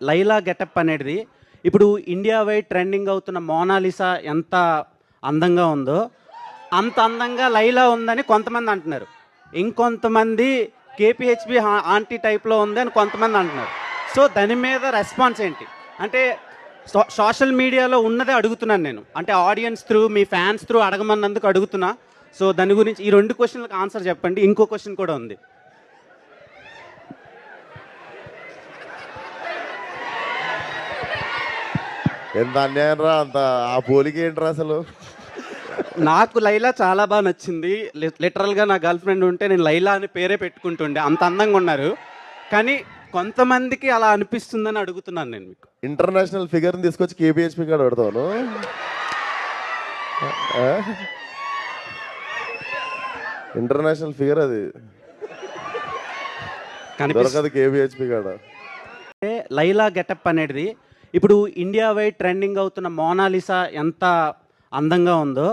Laila getup అనేది ఇప్పుడు India wide trending అవుతున్న మోనాలిసా ఎంత అందంగా ఉందో అంత అందంగా లైలా ఉందని కొంతమంది అంటున్నారు. ఇంకొంతమంది కేపీహెచ్బి ఆంటీ టైప్లో ఉంది అని కొంతమంది అంటున్నారు. సో దాని మీద రెస్పాన్స్ ఏంటి? అంటే సోషల్ మీడియాలో ఉన్నదే అడుగుతున్నాను నేను. అంటే ఆడియన్స్ త్రూ, మీ ఫ్యాన్స్ త్రూ అడగమన్నందుకు అడుగుతున్నా. సో దాని గురించి ఈ 2 క్వశ్చన్లకు ఆన్సర్ చెప్పండి. ఇంకో క్వశ్చన్ కూడా ఉంది. ఎంత అన్యాయం రా, అంత ఆ పోలిక ఏంట్రా అసలు? నాకు లైలా చాలా బాగా నచ్చింది. లిటరల్గా నా గర్ల్ ఫ్రెండ్ ఉంటే నేను లైలా అని పేరే పెట్టుకుంటుండే, అంత అందంగా ఉన్నారు. కానీ కొంతమందికి అలా అనిపిస్తుందని అడుగుతున్నాను నేను మీకు. ఇంటర్నేషనల్ ఫిగర్ని తీసుకొచ్చి కేపీహెచ్పి కాడ పెడతాను. ఇంటర్నేషనల్ ఫిగర్ అది దొరకదు కేపీహెచ్పి కాడ. లైలా గెటప్ అనేది ఇప్పుడు ఇండియా వైడ్ ట్రెండింగ్ అవుతున్న మోనాలిసా ఎంత అందంగా ఉందో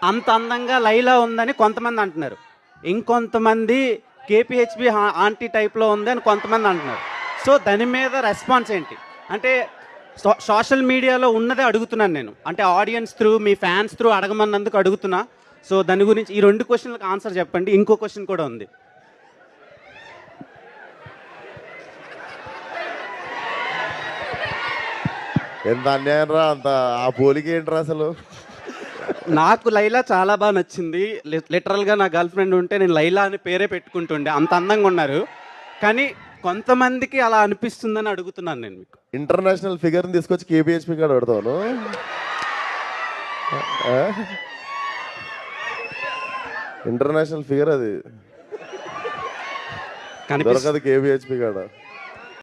అంత అందంగా లైలా ఉందని కొంతమంది అంటున్నారు. ఇంకొంతమంది కేపీహెచ్బి ఆంటీ టైప్లో ఉంది అని కొంతమంది అంటున్నారు. సో దాని మీద రెస్పాన్స్ ఏంటి? అంటే సోషల్ మీడియాలో ఉన్నదే అడుగుతున్నాను నేను. అంటే ఆడియన్స్ త్రూ, మీ ఫ్యాన్స్ త్రూ అడగమన్నందుకు అడుగుతున్నా. సో దాని గురించి ఈ 2 క్వశ్చన్లకు ఆన్సర్ చెప్పండి. ఇంకో క్వశ్చన్ కూడా ఉంది. ఎంత అన్యాయం రా, అంత ఆ పోలిక ఏంట్రా అసలు? నాకు లైలా చాలా బాగా నచ్చింది. లిటరల్గా నా గర్ల్ ఫ్రెండ్ ఉంటే నేను లైలా అని పేరే పెట్టుకుంటుండే, అంత అందంగా ఉన్నారు. కానీ కొంతమందికి అలా అనిపిస్తుందని అడుగుతున్నాను నేను మీకు. ఇంటర్నేషనల్ ఫిగర్ని తీసుకొచ్చి కేపీహెచ్పి కాడ పెడతాను. ఇంటర్నేషనల్ ఫిగర్ అది దొరకదు కేపీహెచ్పి కాడ.